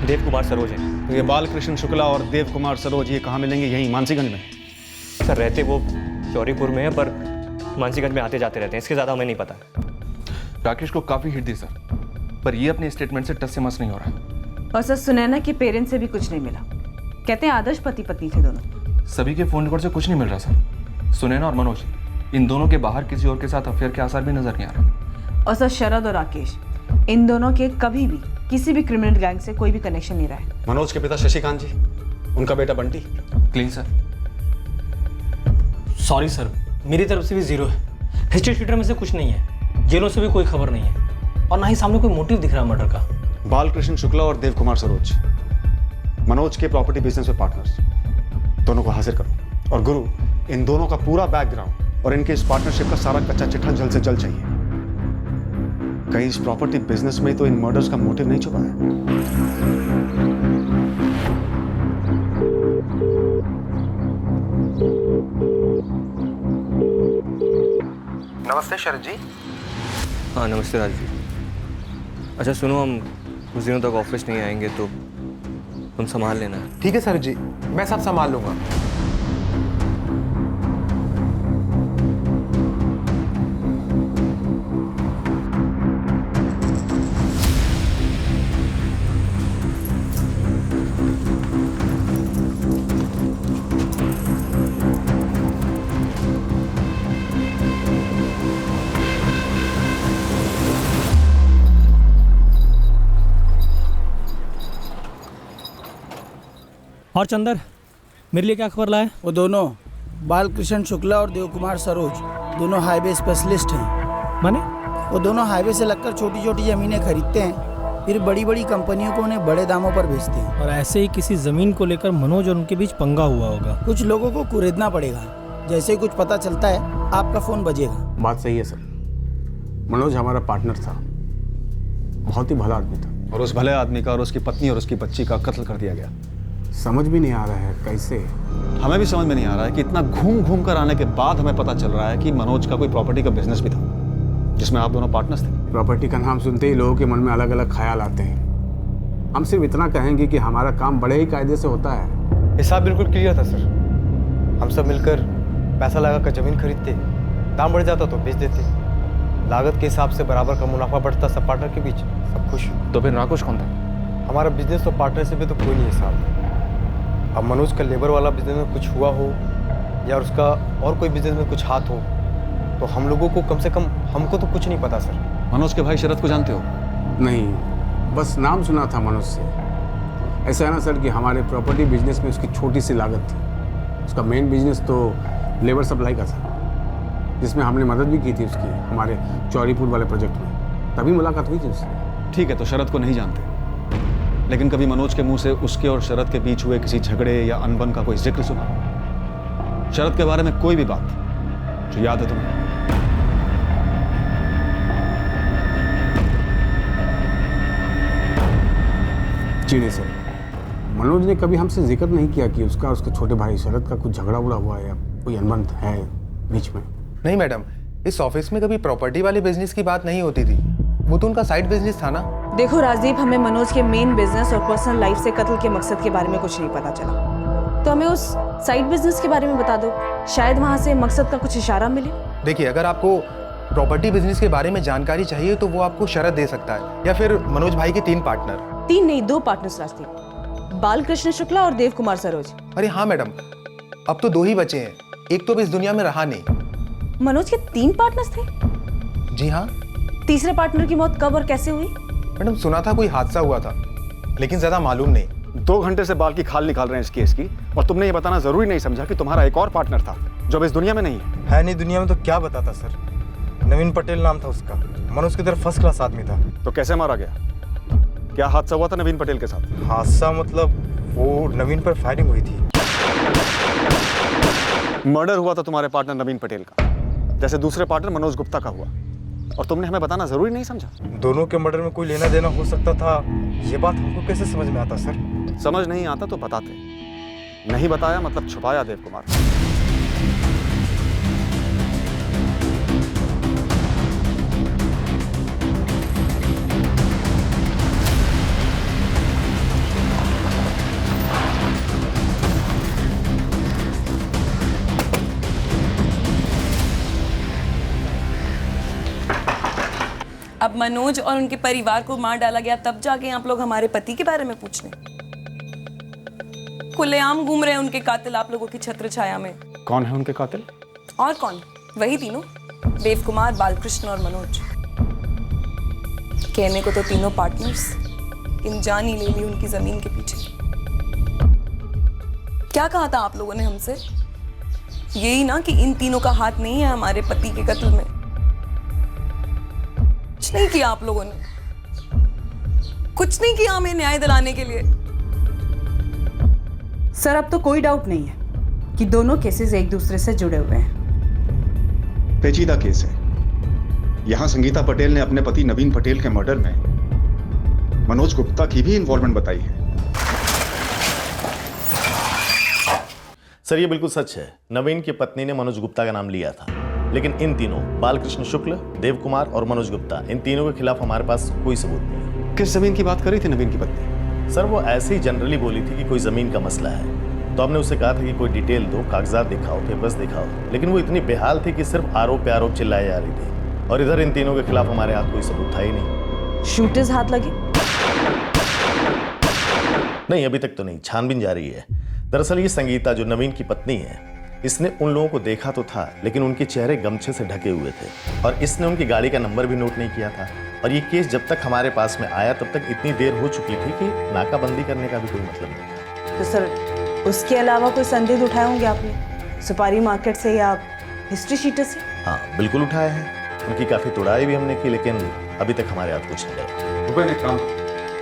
देव कुमार सरोज हैं। तो ये बालकृष्ण शुक्ला और देव कुमार सरोज ये कहाँ मिलेंगे? यहीं मानसीगंज में? सर रहते वो चौरीपुर में है, पर मानसीगंज में आते जाते रहते हैं, इसके ज़्यादा हमें नहीं पता। राकेश को काफ़ी हिट दी सर, पर ये अपने स्टेटमेंट से टस से मस नहीं हो रहा। और सर सुनैना के पेरेंट्स से भी कुछ नहीं मिला, कहते हैं आदर्श पति पत्नी थे दोनों। सभी के फोन रिकॉर्ड से कुछ नहीं मिल रहा सर। सुनैना और मनोज, इन दोनों के बाहर किसी और के साथ अफेयर के आसार भी नजर नहीं आ रहे। और सर शरद और राकेश, इन दोनों के कभी भी किसी भी क्रिमिनल गैंग से कोई भी कनेक्शन नहीं रहा है। मनोज के पिता शशिकांत जी, उनका बेटा Bunty? Clean sir. Sorry sir, मेरी तरफ से भी जीरो है। हिस्ट्री शीटर में से कुछ नहीं है, जेलों से भी कोई खबर नहीं है, और ना ही सामने कोई मोटिव दिख रहा है मर्डर का। बालकृष्ण शुक्ला और देव कुमार सरोज, मनोज के प्रॉपर्टी बिजनेस में पार्टनर्स, दोनों को हाजिर करो। और गुरु, इन दोनों का पूरा बैकग्राउंड और इनके इस पार्टनरशिप का सारा कच्चा चिट्ठा जल्द से जल्द चाहिए। कहीं इस प्रॉपर्टी बिजनेस में तो इन मर्डर्स का मोटिव नहीं छुपा है? नमस्ते शरद जी। हाँ नमस्ते राज जी। अच्छा सुनो, हम कुछ दिनों तक ऑफिस नहीं आएंगे तो तुम संभाल लेना। ठीक है शरद जी, मैं सब संभाल लूंगा। और चंदर, मेरे लिए क्या खबर लाया? वो दोनों बालकृष्ण शुक्ला और देवकुमार सरोज दोनों हाईवे स्पेशलिस्ट हैं। माने? वो दोनों हाईवे से लगकर छोटी छोटी ज़मीनें खरीदते हैं, फिर बड़ी बड़ी कंपनियों को उन्हें बड़े दामों पर बेचते हैं। और ऐसे ही किसी ज़मीन को लेकर मनोज और उनके बीच पंगा हुआ होगा। कुछ लोगों को कुरेदना पड़ेगा। जैसे ही कुछ पता चलता है आपका फ़ोन बजेगा। बात सही है सर। मनोज हमारा पार्टनर था, बहुत ही भला आदमी था। और उस भले आदमी का और उसकी पत्नी और उसकी बच्ची का कत्ल कर दिया गया। समझ भी नहीं आ रहा है कैसे। हमें भी समझ में नहीं आ रहा है कि इतना घूम घूम कर आने के बाद हमें पता चल रहा है कि मनोज का कोई प्रॉपर्टी का बिजनेस भी था जिसमें आप दोनों पार्टनर्स थे। प्रॉपर्टी का नाम सुनते ही लोगों के मन में अलग अलग ख्याल आते हैं। हम सिर्फ इतना कहेंगे कि हमारा काम बड़े ही कायदे से होता है। हिसाब बिल्कुल क्लियर था सर। हम सब मिलकर पैसा लगाकर जमीन खरीदते, दाम बढ़ जाता तो बेच देते, लागत के हिसाब से बराबर का मुनाफा बढ़ता सब पार्टनर के बीच, सब खुश। तो फिर राकेश कौन था? हमारा बिजनेस और पार्टनरशिप में तो कोई नहीं हिसाब। अब मनोज का लेबर वाला बिजनेस में कुछ हुआ हो या उसका और कोई बिजनेस में कुछ हाथ हो तो हम लोगों को कम से कम, हमको तो कुछ नहीं पता सर। मनोज के भाई शरद को जानते हो? नहीं, बस नाम सुना था मनोज से। ऐसा है ना सर कि हमारे प्रॉपर्टी बिजनेस में उसकी छोटी सी लागत थी। उसका मेन बिजनेस तो लेबर सप्लाई का था, जिसमें हमने मदद भी की थी उसकी हमारे चौरीपुर वाले प्रोजेक्ट में। तभी मुलाकात हुई थी उससे। ठीक है, तो शरद को नहीं जानते, लेकिन कभी मनोज के मुंह से उसके और शरद के बीच हुए किसी झगड़े या अनबन का कोई जिक्र सुना? शरद के बारे में कोई भी बात जो याद है तुम्हें? जी नहीं सर, मनोज ने कभी हमसे जिक्र नहीं किया कि उसका उसके छोटे भाई शरद का कुछ झगड़ा उड़ा हुआ है या कोई अनबन है बीच में। नहीं मैडम, इस ऑफिस में कभी प्रॉपर्टी वाले बिजनेस की बात नहीं होती थी। वो तो उनका साइड बिजनेस था ना। देखो राजदीप, हमें मनोज के मेन बिजनेस और पर्सनल लाइफ से कत्ल के मकसद के बारे में कुछ नहीं पता चला, तो हमें उस साइड बिजनेस के बारे में बता दो, शायद वहाँ से मकसद का कुछ इशारा मिले। देखिए, अगर आपको प्रॉपर्टी बिजनेस के बारे में जानकारी चाहिए तो वो आपको शरद दे सकता है, या फिर मनोज भाई के 3 पार्टनर। 3 नहीं, 2 पार्टनर्स राजदीप, बालकृष्ण शुक्ला और देव कुमार सरोज। अरे हाँ मैडम, अब तो 2 ही बचे हैं, एक तो अब इस दुनिया में रहा नहीं। मनोज के 3 पार्टनर्स थे? जी हाँ। तीसरे पार्टनर की मौत कब और कैसे हुई? मैडम, सुना था कोई हादसा हुआ था, लेकिन ज्यादा मालूम नहीं। 2 घंटे से बाल की खाल निकाल रहे हैं इस केस की, और तुमने ये बताना जरूरी नहीं समझा कि तुम्हारा एक और पार्टनर था जो अब इस दुनिया में नहीं है। नहीं दुनिया में तो क्या बताता सर। नवीन पटेल नाम था उसका, मनोज की तरफ फर्स्ट क्लास आदमी था। तो कैसे मारा गया? क्या हादसा हुआ था नवीन पटेल के साथ? हादसा मतलब वो नवीन पर फायरिंग हुई थी। मर्डर हुआ था तुम्हारे पार्टनर नवीन पटेल का, जैसे दूसरे पार्टनर मनोज गुप्ता का हुआ, और तुमने हमें बताना जरूरी नहीं समझा? दोनों के मर्डर में कोई लेना देना हो सकता था, ये बात हमको कैसे समझ में आता सर? समझ नहीं आता तो बताते, नहीं बताया मतलब छुपाया देव कुमार। अब मनोज और उनके परिवार को मार डाला गया, तब जाके आप लोग हमारे पति के बारे में पूछ रहे? खुलेआम घूम रहे हैं उनके कातिल आप लोगों की छत्र छाया में। कौन है उनके कातिल? और कौन? वही तीनों, देव कुमार, बालकृष्ण और मनोज। कहने को तो तीनों पार्टनर्स, इन जान ही ले ली उनकी जमीन के पीछे। क्या कहा था आप लोगों ने हमसे? यही ना कि इन तीनों का हाथ नहीं है हमारे पति के कत्ल में। कुछ नहीं किया आप लोगों ने, कुछ नहीं किया हमें न्याय दिलाने के लिए। सर, अब तो कोई डाउट नहीं है, कि दोनों केसेस एक दूसरे से जुड़े हुए हैं। पेचीदा केस है। यहां संगीता पटेल ने अपने पति नवीन पटेल के मर्डर में मनोज गुप्ता की भी इन्वॉल्वमेंट बताई है। सर ये बिल्कुल सच है। नवीन की पत्नी ने मनोज गुप्ता का नाम लिया था, लेकिन इन तीनों बालकृष्ण शुक्ल, देव कुमार और मनोज गुप्ता, इन तीनों के खिलाफ हमारे पास कोई सबूत नहीं है। किस जमीन की बात करी थी नवीन की पत्नी? सर वो ऐसे ही जनरली बोली थी कि कोई जमीन का मसला है, तो हमने उससे कहा था कि कोई डिटेल दो, कागजात दिखाओ, पेपर्स दिखाओ, लेकिन वो इतनी बेहाल थी कि सिर्फ आरोप पे आरोप चिल्लाई जा रही थी। और इधर इन तीनों के खिलाफ हमारे हाथ कोई सबूत था ही नहीं। शूटर्स हाथ लगे? नहीं, अभी तक तो नहीं, छानबीन जारी है। दरअसल ये संगीता जो नवीन की पत्नी है, इसने उन लोगों को देखा तो था, लेकिन उनके चेहरे गमछे से ढके हुए थे और इसने उनकी गाड़ी का नंबर भी नोट नहीं किया था। और ये केस जब तक हमारे पास में आया तब तक इतनी देर हो चुकी थी कि नाकाबंदी करने का भी कोई मतलब नहीं था। तो सर उसके अलावा कोई संदेह उठाए होंगे आपने, सुपारी मार्केट से या हिस्ट्री शीटर से? हाँ बिल्कुल उठाए हैं, उनकी काफ़ी तुड़ाई भी हमने की, लेकिन अभी तक हमारे हाथ कुछ नहीं लगा। रुपये ने काम,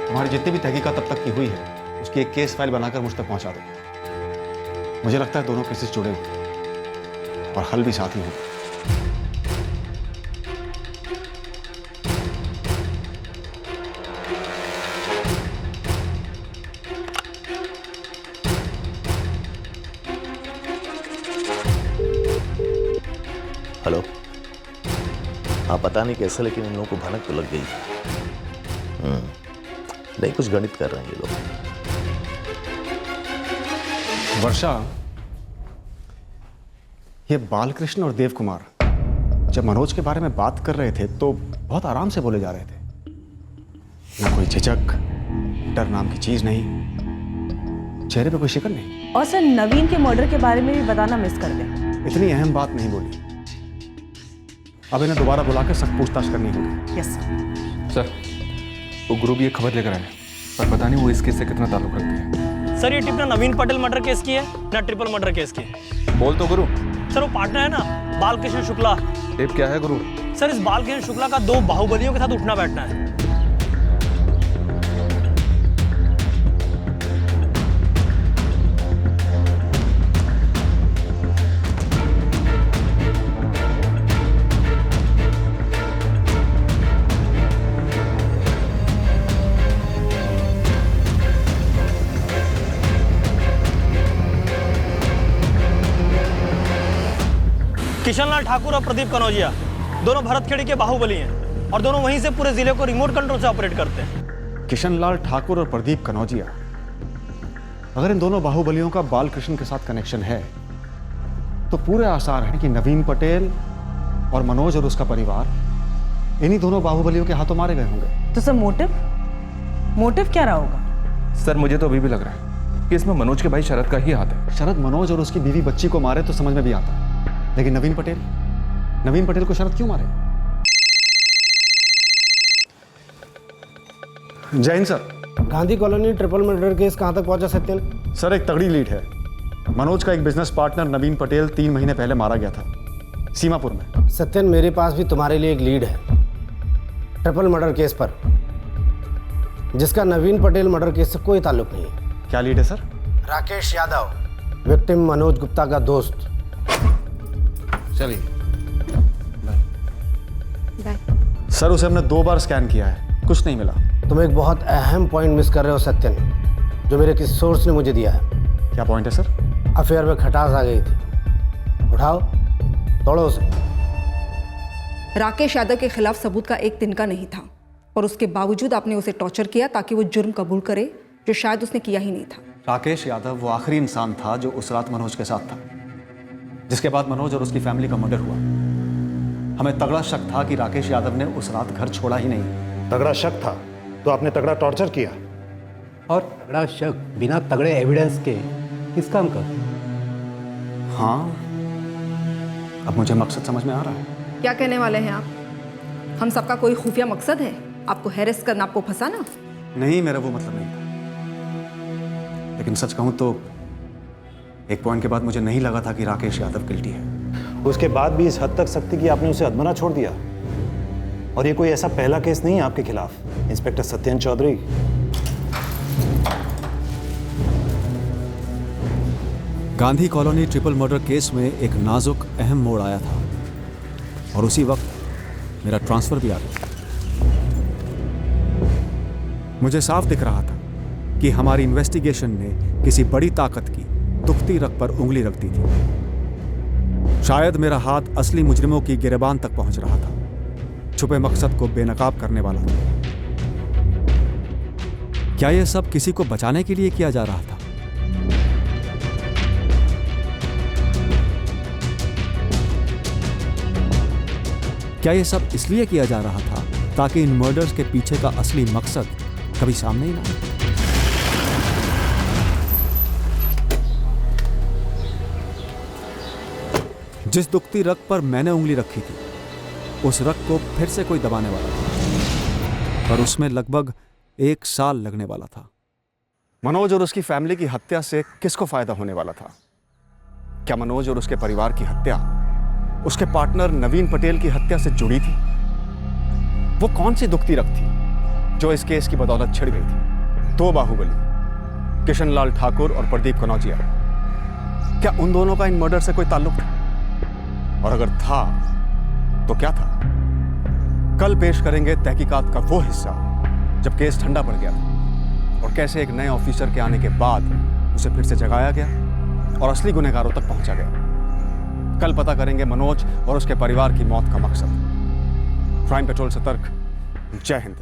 हमारी जितनी भी तहकीकात तब तक की हुई है उसकी एक केस फाइल बनाकर मुझ तक पहुंचा दो। मुझे लगता है दोनों केसेस जुड़े हुए और हल भी साथ ही होगा। हेलो, हाँ पता नहीं कैसे, लेकिन इन लोगों को भनक तो लग गई। नहीं, कुछ गणित कर रहे हैं ये लोग। वर्षा, ये बालकृष्ण और देव कुमार जब मनोज के बारे में बात कर रहे थे तो बहुत आराम से बोले जा रहे थे। ना कोई झिझक, डर नाम की चीज नहीं, चेहरे पे कोई शिकन नहीं। और सर नवीन के मर्डर के बारे में भी बताना मिस कर गए। इतनी अहम बात नहीं बोली, अब इन्हें दोबारा बुलाकर सख्त पूछताछ करनी होगी। यस सर, वो गुरु भी एक खबर लेकर आए, पर पता नहीं वो इस केस से कितना ताल्लुक रखते हैं। सर ये टिप ना नवीन पटेल मर्डर केस की है ना ट्रिपल मर्डर केस की है। बोल तो गुरु। सर वो पार्टनर है ना बालकृष्ण शुक्ला। टिप क्या है गुरु? सर इस बालकृष्ण शुक्ला का 2 बाहुबलियों के साथ उठना बैठना है। किशनलाल ठाकुर और प्रदीप कनौजिया दोनों भरतखेड़ी के बाहुबली हैं और दोनों वहीं से पूरे जिले को रिमोट कंट्रोल से ऑपरेट करते हैं। किशनलाल ठाकुर और प्रदीप कनौजिया, अगर इन दोनों बाहुबलियों का बालकृष्ण के साथ कनेक्शन है तो पूरे आसार हैं कि नवीन पटेल और मनोज और उसका परिवार इन्हीं दोनों बाहुबलियों के हाथों मारे गए होंगे। तो सर मोटिव क्या रहा होगा? सर मुझे तो अभी भी लग रहा है कि इसमें मनोज के भाई शरद का ही हाथ है। शरद मनोज और उसकी बीवी बच्ची को मारे तो समझ में भी आता है, लेकिन नवीन पटेल को शरद क्यों मारे? Jain sir, Gandhi colony triple murder case कहां तक पहुंचा सत्यन? सर एक तगड़ी लीड है। मनोज का एक बिजनेस पार्टनर नवीन पटेल 3 महीने पहले मारा गया था सीमापुर में। सत्यन, मेरे पास भी तुम्हारे लिए एक लीड है ट्रिपल मर्डर केस पर, जिसका नवीन पटेल मर्डर केस से कोई ताल्लुक नहीं है। क्या लीड है सर? राकेश यादव, विक्टिम मनोज गुप्ता का दोस्त। चलिए सर, उसे हमने 2 बार स्कैन किया है, कुछ नहीं मिला। तुम एक बहुत अहम पॉइंट मिस कर रहे हो सत्यन, जो मेरे किसी सोर्स ने मुझे दिया है। क्या पॉइंट है सर? अफेयर में खटास आ गई थी। उठाओ, तोड़ो उसे। राकेश यादव के खिलाफ सबूत का एक तिनका नहीं था और उसके बावजूद आपने उसे टॉर्चर किया ताकि वो जुर्म कबूल करे जो शायद उसने किया ही नहीं था। राकेश यादव वो आखिरी इंसान था जो उस रात मनोज के साथ था, जिसके बाद मनोज और उसकी फैमिली का मर्डर हुआ। हमें तगड़ा शक था कि राकेश यादव ने उस रात घर छोड़ा ही नहीं। तगड़ा शक था तो आपने तगड़ा टॉर्चर किया। और तगड़ा शक बिना तगड़े एविडेंस के किस काम का? हाँ, अब मुझे मकसद समझ में आ रहा है। क्या कहने वाले हैं आप? हम सबका कोई खुफिया मकसद है? आपको हैरेस करना, आपको फंसाना? नहीं, मेरा वो मतलब नहीं था, लेकिन सच कहूं तो एक पॉइंट के बाद मुझे नहीं लगा था कि राकेश यादव गिल्टी है। उसके बाद भी इस हद तक सख्ती की आपने उसे अधमरा छोड़ दिया। और ये कोई ऐसा पहला केस नहीं है आपके खिलाफ, inspector Satyan Chaudhary. Gandhi colony triple murder case में एक नाजुक अहम मोड़ आया था और उसी वक्त मेरा ट्रांसफर भी आ गया। मुझे साफ दिख रहा था कि हमारी इन्वेस्टिगेशन ने किसी बड़ी ताकत की दुखती रग पर उंगली रख दी थी। शायद मेरा हाथ असली मुजरिमों की गिरबान तक पहुंच रहा था, छुपे मकसद को बेनकाब करने वाला था। क्या यह सब किसी को बचाने के लिए किया जा रहा था? क्या यह सब इसलिए किया जा रहा था ताकि इन मर्डर्स के पीछे का असली मकसद कभी सामने ही ना आए? जिस दुखती रग पर मैंने उंगली रखी थी, उस रग को फिर से कोई दबाने वाला था, पर उसमें लगभग 1 साल लगने वाला था। मनोज और उसकी फैमिली की हत्या से किसको फायदा होने वाला था? क्या मनोज और उसके परिवार की हत्या उसके पार्टनर नवीन पटेल की हत्या से जुड़ी थी? वो कौन सी दुखती रग थी जो इस केस की बदौलत छिड़ गई थी? 2 बाहुबली, किशन लाल ठाकुर और प्रदीप कनौजिया, क्या उन दोनों का इन मर्डर से कोई ताल्लुक था? और अगर था तो क्या था? कल पेश करेंगे तहकीकात का वो हिस्सा जब केस ठंडा पड़ गया था और कैसे एक नए ऑफिसर के आने के बाद उसे फिर से जगाया गया और असली गुनहगारों तक पहुंचा गया। कल पता करेंगे मनोज और उसके परिवार की मौत का मकसद। क्राइम पेट्रोल सतर्क। जय हिंद।